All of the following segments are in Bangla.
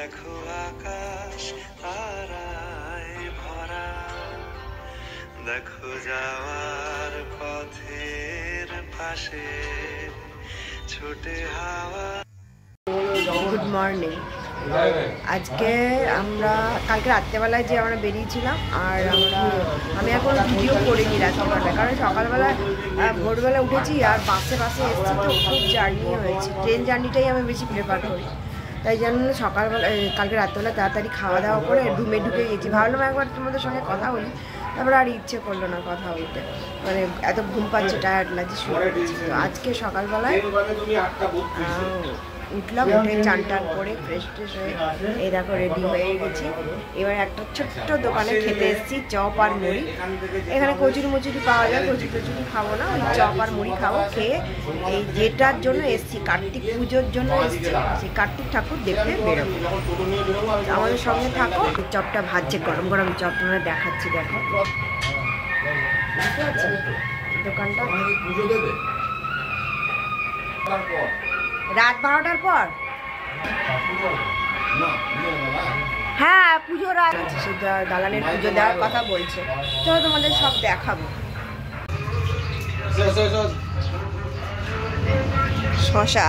দেখো আকাশ তারায় ভরা, দেখো যাওয়ার পথের পাশে ছোটে হাওয়া। Good morning. আজকে আমরা কালকে রাত্রেবেলায় যে আমরা বেরিয়েছিলাম, আর আমি এখন ভিডিও করিনি রাত্রেবেলায়, কারণ সকালবেলায় ভোরবেলা উঠেছি আর বাসে এসেছি, তো খুব জার্নি হয়েছে। ট্রেন জার্নিটাই আমি বেশি প্রেফার করি, তাই জন্য সকালবেলা কালকে রাত্রেবেলা তাড়াতাড়ি খাওয়া দাওয়া করে রুমে ঢুকে গেছি। ভাবলাম একবার তোমাদের সঙ্গে কথা বলি, তারপরে আর ইচ্ছে করলো না কথা বলতে, মানে এত ঘুম পাচ্ছে, টায়ার্ড লাগছে, শুয়ে পড়েছি। তো আজকে সকালবেলায় উঠলাম, উঠে চান টান করে ফ্রেশ হয়ে এই দেখো রেডি হয়ে গেছি। এবার একটা ছোট্ট দোকানে খেতে এসেছি, চপ আর মুড়ি। এখানে কচুরি মুচুরি পাওয়া যায়, কচুরি খাবো না, ওই চপ আর মুড়ি খাবো। খেয়ে এই যেটার জন্য এসেছি, কার্তিক পুজোর জন্য এসেছি, সেই কার্তিক ঠাকুর দেখতে বেরোবো। আমাদের সঙ্গে থাকো। চপটা ভাজছে, গরম গরম চপ তোমরা দেখাচ্ছি, দেখো বুঝতে পারছি দোকানটা। রাত 12টার পর, হ্যাঁ পুজোর রাত আছে, সে দালানের পুজো দেওয়ার কথা বলছে। চলো তোমাদের সব দেখাবো। শশা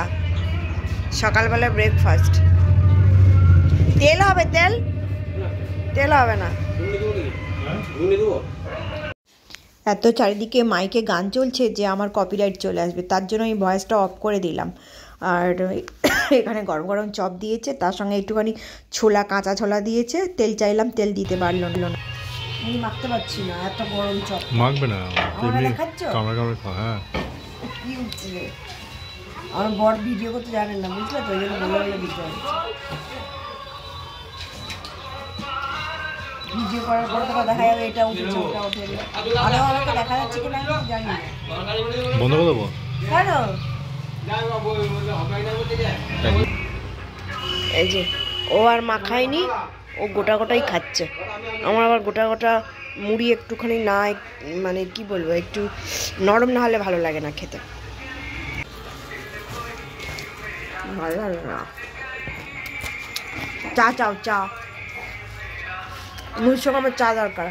সকালবেলা ব্রেকফাস্ট। তেল হবে, তেল হবে না। এত চারিদিকে মাইকে গান চলছে যে আমার কপিরাইট চলে আসবে, তার জন্য আমি ভয়েসটা অফ করে দিলাম। আর এখানে গরম গরম চপ দিয়েছে, তার সঙ্গে একটুখানি কাঁচা ছোলা দিয়েছে। তেল চাইলাম, তেল দিতে পারলো না। আমি মাখতে পারছি না, এত গরম চপ। মাখবে না, হ্যাঁ কি উঠছে, আমার বর ভিডিও করতে জানেন না, বুঝলে তো, ওই জন্য বলে দিতে হচ্ছে। ভিডিও করার পর তো দেখা যাবে এটা উঠেছে ওটা উঠে, আরো আমাকে দেখা যাচ্ছে কিনা আমি জানি না। বন্ধ করে দেবো কেন? এই যে ও আর মাখায়নি, ও গোটাই খাচ্ছে। আমার আবার গোটা মুড়ি একটুখানি না, মানে কি বলবো, একটু নরম না হলে ভালো লাগে না খেতে, ভালো লাগে না। চা মুড়ির সঙ্গে আমার চা দরকার।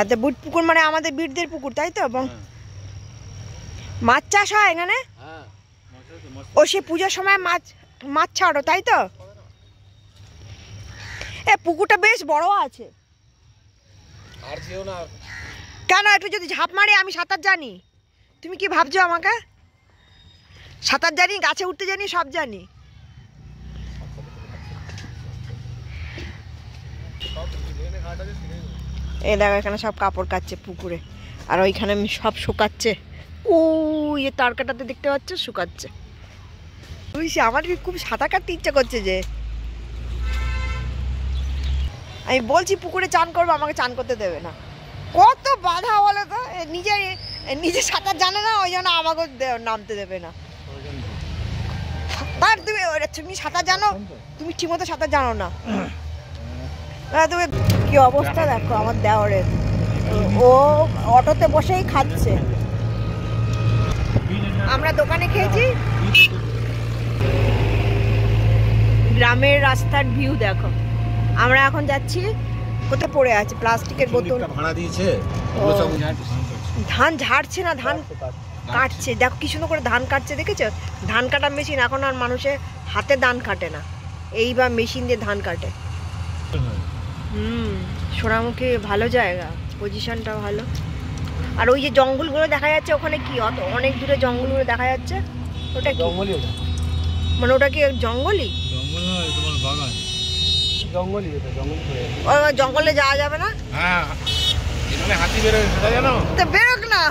এত বুট পুকুর মানে আমাদের বীরদের পুকুর, তাই তো? এবং মাছ চাষ হয় এখানে, ও সে পুজোর সময় মাছ ছাড়ো, তাই তো? এ পুকুরটা বেশ বড় আছে। কেন, একটু যদি ঝাঁপ মারি, আমি সাঁতার জানি। তুমি কি ভাবছো আমাকে? সাঁতার জানি, গাছে উঠতে জানি, সব জানি। এই দেখো এখানে সব কাপড় কাচ্ছে পুকুরে, আর ওইখানে সব শুকাচ্ছে। ওই তার কাটাতে দেখতে পাচ্ছ, শুকাচ্ছে। আমার খুব সাঁতার কাটতে ইচ্ছা করছে যে, আমি বলছি পুকুরে চান করবো, আমাকে চান করতে দেবে না। কত বাধা বলো তো, নিজে সাঁতার জানে না, ওই জন্য আমাকে নামতে দেবে না। আর তুমি সাঁতার জানো? তুমি ঠিক মতো সাঁতার জানো না। তুমি কি অবস্থা দেখো আমার দেওরের, ও অটোতে বসেই খাচ্ছে। আমরা দোকানে খেয়েছি। গ্রামের রাস্তার ভিউ দেখো। আমরা এখন যাচ্ছি, কোথায় পড়ে আছে প্লাস্টিকের বোতল, ভাড়া দিয়েছে। ধান ঝাড়ছে না, ধান কাটছে। দেখো কি সুন্দর করে ধান কাটছে, দেখেছো? ধান কাটা মেশিন। এখন আর মানুষের হাতে ধান কাটে না, এইবার মেশিন দিয়ে ধান কাটে। সোনামুখী ভালো জায়গা, পজিশনটা ভালো। আর ওই যে জঙ্গলগুলো দেখা যাচ্ছে ওখানে, কি অনেক দূরে জঙ্গলগুলো দেখা যাচ্ছে, ওটা কি মানে, ওটা কি জঙ্গলই? জঙ্গলে যাওয়া যাবে না? হাতি বেরোয়, সেটা জানো? তো বেরোক না।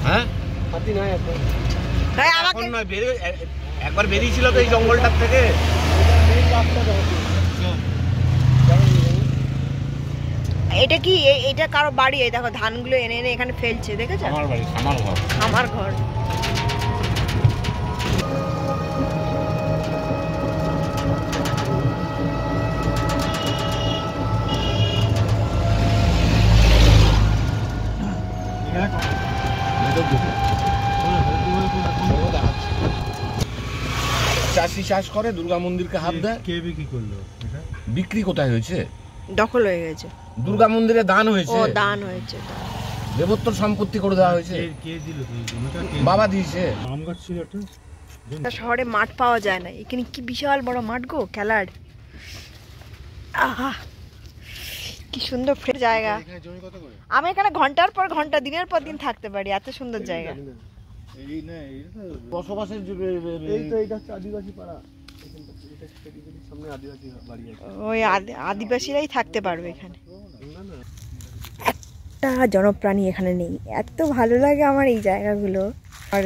হ্যাঁ হাতি নয়, একবার বেরিয়েছিল তো এই জঙ্গলটার থেকে। এটা কি, এটা কারো বাড়ি? এই দেখো ধানগুলো এনে এখানে ফেলছে, দেখেছো? আমার বাড়ি, আমার ঘর। চাষি চাষ করে, দুর্গা মন্দিরকে হাত দেয়। কে বিক্রি করলো এটা? বিক্রি কোথায় হয়েছে? দখল হয়ে গেছে। দুর্গা মন্দিরে দান হয়েছে। ও দান হয়েছে। দেবোত্তর সম্পত্তি করে দেওয়া হয়েছে। কে দিল? বাবা দিয়েছে। আম গাছ ছিল একটা। শহরে মাঠ পাওয়া যায় না, এখানে কি বিশাল বড় মাঠ গো খেলার। আহা কি সুন্দর ফ্রেশ জায়গা। আমি এখানে ঘন্টার পর ঘন্টা, দিনের পর দিন থাকতে পারি, এত সুন্দর জায়গা। বসবাসের আদিবাসী পাড়া, সামনে আদিবাসী বাড়ি আছে। ওই আদিবাসীরাই থাকতে পারবে এখানে। একটা জনপ্রাণী এখানে নেই, এত ভালো লাগে আমার এই জায়গাগুলো। আর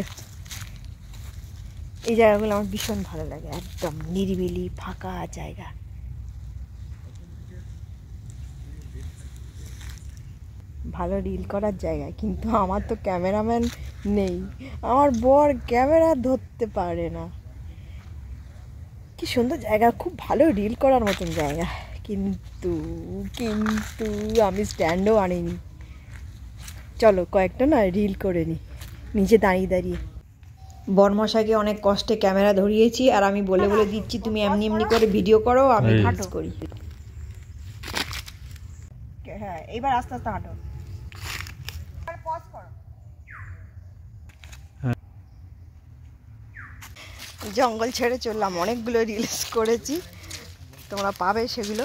এই জায়গাগুলো আমার ভীষণ ভালো লাগে, একদম নিরিবিলি ফাঁকা জায়গা। ভালো রিল করার জায়গা, কিন্তু আমার তো ক্যামেরাম্যান নেই, আমার বর ক্যামেরা ধরতে পারে না। কি সুন্দর জায়গা, খুব ভালো রিল করার মতন জায়গা, কিন্তু কিন্তু আমি স্ট্যান্ডও আনিনি। চলো কয়েকটা না রিল করে নিই নিচে দাঁড়িয়ে দাঁড়িয়ে। বরমশাইকে অনেক কষ্টে ক্যামেরা ধরিয়েছি, আর আমি বলে বলে দিচ্ছি তুমি এমনি এমনি করে ভিডিও করো, আমি হাঁটো করি। হ্যাঁ এইবার আস্তে আস্তে হাঁটো। জঙ্গল ছেড়ে চললাম, অনেকগুলো রিলস করেছি, তোমরা পাবে সেগুলো।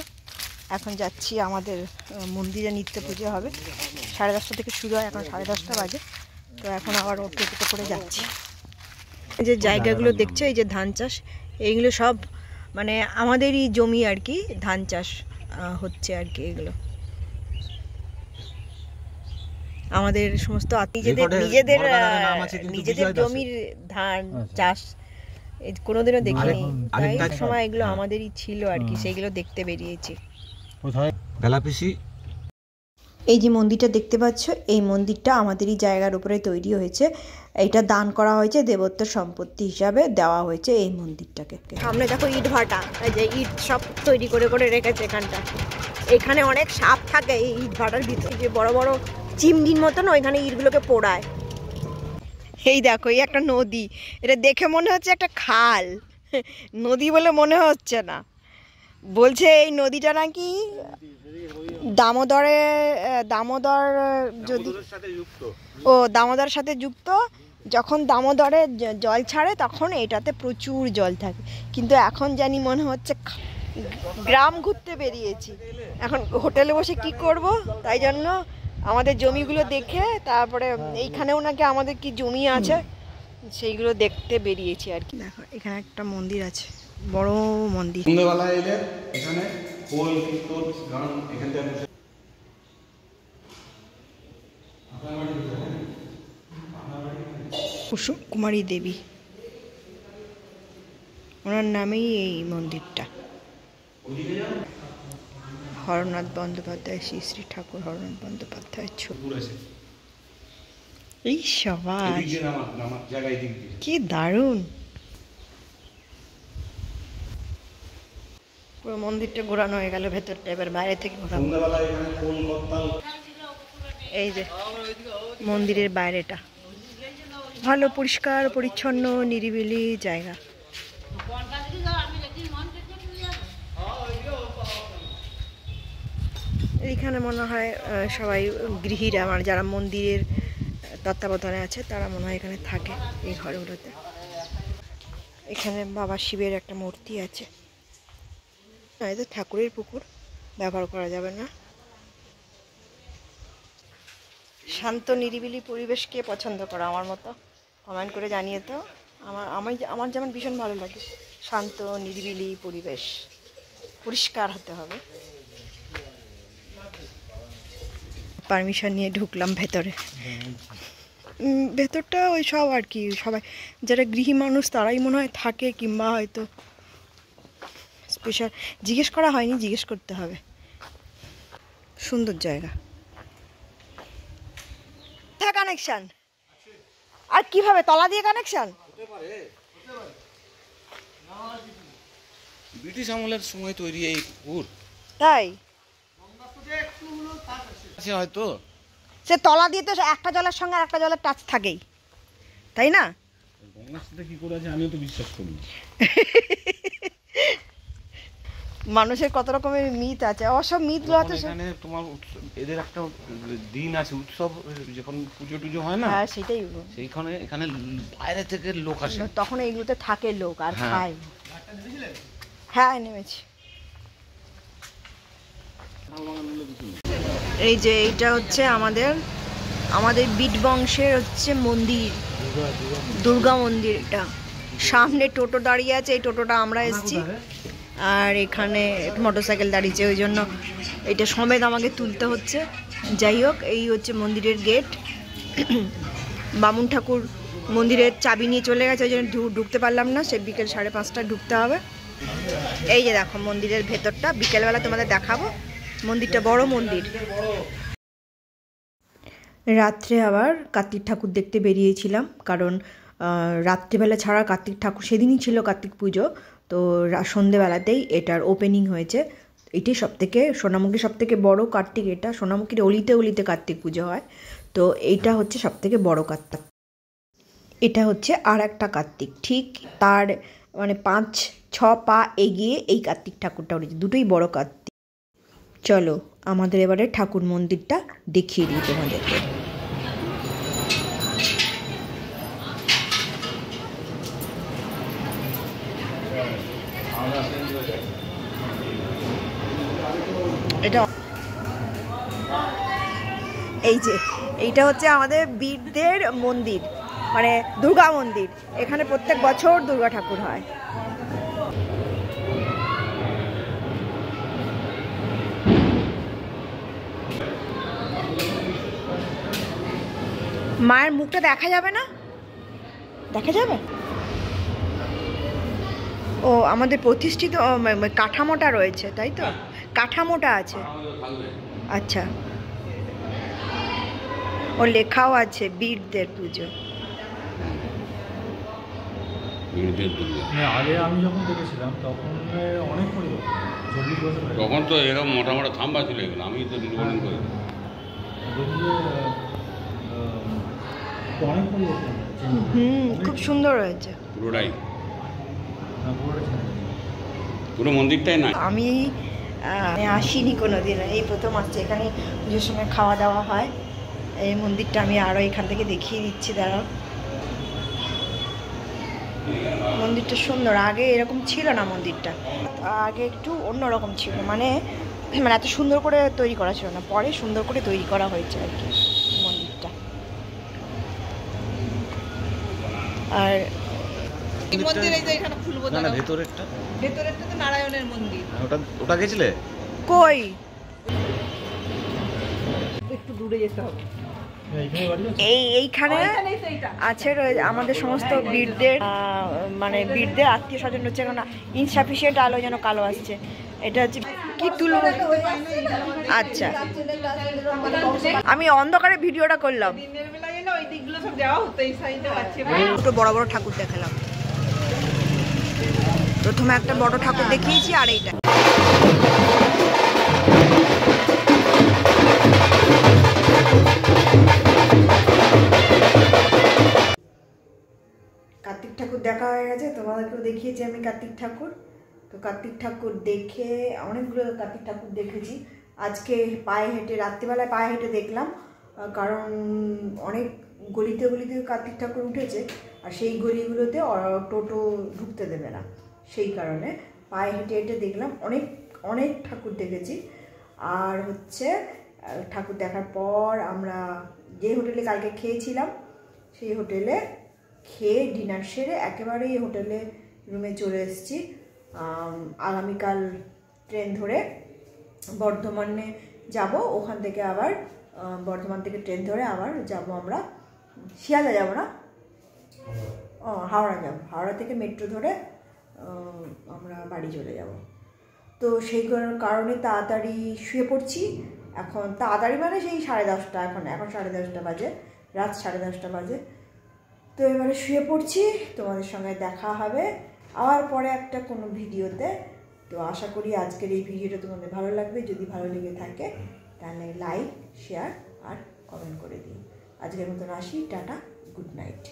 এখন যাচ্ছি আমাদের মন্দিরে নিত্য পুজো হবে, 10:30 থেকে শুরু হয়, এখন 10:30 বাজে। তো এখন আবার টোটোতে করে যাচ্ছি। এই যে জায়গাগুলো দেখছো, এই যে ধান চাষ, এইগুলো সব মানে আমাদেরই জমি আর কি, ধান চাষ হচ্ছে আর কি। এগুলো আমাদের সমস্ত নিজেদের জমির ধান চাষ কোনোদিনও দেখিনি, তাই সময় এগুলো আমাদেরই ছিল আর কি, সেইগুলো দেখতে বেরিয়েছি। এই যে মন্দিরটা দেখতে পাচ্ছ, এই মন্দিরটা আমাদেরই জায়গার উপরে তৈরি হয়েছে। এটা দান করা হয়েছে, দেবোত্তর সম্পত্তি হিসাবে দেওয়া হয়েছে এই মন্দিরটাকে। সামনে দেখো ইট ভাটা, এই যে ইট সব তৈরি করে করে রেখেছে এখানটা। এখানে অনেক সাপ থাকে এই ইট ভাটার ভিতরে, যে বড় বড় চিমনির মতন ওইখানে ইটগুলোকে পোড়ায়। এই দেখো এই একটা নদী, এটা দেখে মনে হচ্ছে একটা খাল, নদী বলে মনে হচ্ছে না। বলছে এই নদীটা নাকি দামোদর যদি দামোদরের সাথে যুক্ত। যখন দামোদরে জল ছাড়ে তখন এটাতে প্রচুর জল থাকে, কিন্তু এখন জানি মনে হচ্ছে গ্রাম ঘুরতে বেরিয়েছি। এখন হোটেলে বসে কি করব, তাই জন্য আমাদের জমিগুলো দেখে তারপরে এইখানেও নাকি আমাদের কি জমি আছে সেইগুলো দেখতে বেরিয়েছি আর কি। দেখো এখানে একটা মন্দির আছে, বড় মন্দির। সন্ধ্যেবেলা এলে এখানে খোল কীর্তন গান এখান থেকে কুসুম কুমারী দেবী, ওনার নামেই এই মন্দিরটা। হরনাথ বন্দ্যোপাধ্যায়, শ্রী শ্রী ঠাকুর হরনাথ বন্দ্যোপাধ্যায় ছবি। এই সবাই কি দারুণ, পুরো মন্দিরটা ঘোরানো হয়ে গেল ভেতরটা, এবার বাইরে থেকে ঘোরাবো। এই যে মন্দিরের বাইরেটা ভালো পরিষ্কার পরিচ্ছন্ন নিরিবিলি জায়গা। এইখানে মনে হয় সবাই গৃহীরা, মানে যারা মন্দিরের তত্ত্বাবধানে আছে তারা মনে হয় এখানে থাকে এই ঘরগুলোতে। এখানে বাবা শিবের একটা মূর্তি আছে। এটা ঠাকুরের পুকুর, ব্যবহার করা যাবে না। শান্ত নিরিবিলি পরিবেশ কে পছন্দ করে আমার মতো কমেন্ট করে জানিয়ে তো। আমার যেমন ভীষণ ভালো লাগে শান্ত নিরিবিলি পরিবেশ, পরিষ্কার হতে হবে। পারমিশন নিয়ে ঢুকলাম ভেতরে। ভেতরটা ওই সব আর কি, সবাই যারা গৃহী মানুষ তারাই মনে হয় থাকে, কিংবা হয়তো স্পেশাল জিজ্ঞেস করা হয়নি, জিজ্ঞেস করতে হবে। সুন্দর জায়গা। কানেকশন আর কিভাবে তলা দিয়ে কানেকশন? ব্রিটিশ আমলের সময় তৈরি এই পুকুর, তাই হয়তো সে তলা দিয়ে তো একটা জলের সঙ্গে একটা জলের টাচ থাকেই, তাই না? কি করে আছে আমিও তো বিশ্বাস করি। মানুষের কত রকমের মিথ আছে, অবশ্য মিথগুলো হয়তো এখানে তোমার এদের একটা দিন আছে, উৎসব, যখন পুজো টুজো হয় না, হ্যাঁ সেটাই, সেইখানে এখানে বাইরে থেকে লোক আসে, তখন এইগুলোতে থাকে লোক আর হ্যাঁ। খায়। হ্যাঁ নেমেছি। এই যে এইটা হচ্ছে আমাদের বিট বংশের হচ্ছে মন্দির, দুর্গা মন্দির। এটা সামনে টোটো দাঁড়িয়ে আছে, এই টোটোটা আমরা এসেছি, আর এখানে মোটরসাইকেল দাঁড়িয়েছে, ওই জন্য এটা সমেত আমাকে তুলতে হচ্ছে। যাই হোক, এই হচ্ছে মন্দিরের গেট। বামুন ঠাকুর মন্দিরের চাবি নিয়ে চলে গেছে, ওই জন্য ঢুকতে পারলাম না, সে বিকেল 5:30টায় ঢুকতে হবে। এই যে দেখো মন্দিরের ভেতরটা, বিকেলবেলা তোমাদের দেখাবো। মন্দিরটা বড় মন্দির। রাত্রে আবার কার্তিক ঠাকুর দেখতে বেরিয়েছিলাম, কারণ রাত্রিবেলা ছাড়া কার্তিক ঠাকুর, সেদিনই ছিল কার্তিক পুজো, তো সন্ধেবেলাতেই এটার ওপেনিং হয়েছে। এটি সবথেকে সোনামুখী সবথেকে বড় কার্তিক, এটা সোনামুখীর অলিতে অলিতে কার্তিক পুজো হয়, তো এইটা হচ্ছে সবথেকে বড় কার্তিক। এটা হচ্ছে আর একটা কার্তিক, ঠিক তার মানে 5-6 পা এগিয়ে এই কার্তিক ঠাকুরটা উঠেছে, দুটোই বড় কার্তিক। চলো আমাদের এবারে ঠাকুর মন্দিরটা দেখিয়ে দিই তোমাদেরকে। এটা এই যে এইটা হচ্ছে আমাদের বীরদের মন্দির, মানে দুর্গা মন্দির। এখানে প্রত্যেক বছর দুর্গা ঠাকুর হয়। মায়ের মুখটা দেখা যাবে না? দেখা যাবে? ও আমাদের প্রতিষ্ঠিত কাঠামোটা রয়েছে, তাই তো? কাঠামোটা আছে, আচ্ছা। ও লেখাও আছে বীরদের পুজো। আগে আমি যখন দেখেছিলাম তখন অনেক পরিবর্তন, 40 বছর তখন তো এরকম মোটা মোটা থাম্বা ছিল এগুলো, আমি তো রিকর্ডিং করি। অনেক পরিবর্তন, খুব সুন্দর হয়েছে পুরোটাই, পুরো মন্দিরটাই না। আমি আসিনি কোনোদিন, এই প্রথম আসছে। এখানে পুজোর সময় খাওয়া দাওয়া হয়। এই মন্দিরটা আমি আরও এখান থেকে দেখিয়ে দিচ্ছি, দাঁড়াও। মন্দিরটা সুন্দর, আগে এরকম ছিল না মন্দিরটা, আগে একটু অন্যরকম ছিল, মানে এত সুন্দর করে তৈরি করা ছিল না, পরে সুন্দর করে তৈরি করা হয়েছে আর কি মন্দিরটা। আর ভেতরেরটা তো নারায়ণের মন্দির। ওটা গেছিলে কই? একটু দূরে যেতে হবে। এইখানে আছে আমাদের সমস্ত বীরদের, মানে বীরদের আত্মীয় স্বজন হচ্ছে, এখন ইনসাফিসিয়েন্ট আলো যেন কালো আসছে। এটা হচ্ছে কি তুলো? আচ্ছা, আমি অন্ধকারে ভিডিওটা করলাম। দিনের বেলা এলে ওই দিকগুলো সব দেওয়া হতো, এই সাইডে আছে। দুটো বড় বড় ঠাকুর দেখালাম, প্রথমে একটা বড় ঠাকুর দেখিয়েছি, আর এইটা কার্তিক ঠাকুর দেখা হয়ে গেছে। তোমাদেরকেও দেখিয়েছি আমি কার্তিক ঠাকুর। তো কার্তিক ঠাকুর দেখে, অনেকগুলো কার্তিক ঠাকুর দেখেছি। আজকে পায়ে হেঁটে, রাত্রিবেলায় পায়ে হেঁটে দেখলাম, কারণ অনেক গলিতে গলিতে কার্তিক ঠাকুর উঠেছে, আর সেই গলিগুলোতে টোটো ঢুকতে দেবে না, সেই কারণে পায়ে হেঁটে হেঁটে দেখলাম। অনেক অনেক ঠাকুর দেখেছি। আর হচ্ছে ঠাকুর দেখার পর আমরা যে হোটেলে কালকে খেয়েছিলাম, সেই হোটেলে খেয়ে ডিনার সেরে একেবারেই হোটেলে রুমে চলে এসেছি। আগামীকাল ট্রেন ধরে বর্ধমানে যাব, ওখান থেকে আবার বর্ধমান থেকে ট্রেন ধরে আবার যাব আমরা শিয়ালদা, যাব না, হাওড়া যাব। হাওড়া থেকে মেট্রো ধরে আমরা বাড়ি চলে যাব। তো সেই কারণে তাড়াতাড়ি শুয়ে পড়ছি। এখন তাড়াতাড়ি মানে সেই 10:30, এখন 10:30 বাজে, রাত 10:30 বাজে। তো এবারে শুয়ে পড়ছি, তোমাদের সঙ্গে দেখা হবে আবার পরে একটা কোনো ভিডিওতে। তো আশা করি আজকের এই ভিডিওটা তোমাদের ভালো লাগবে। যদি ভালো লেগে থাকে তাহলে লাইক, শেয়ার আর কমেন্ট করে দিও। আজকের মতন আসি, টাটা, গুড নাইট।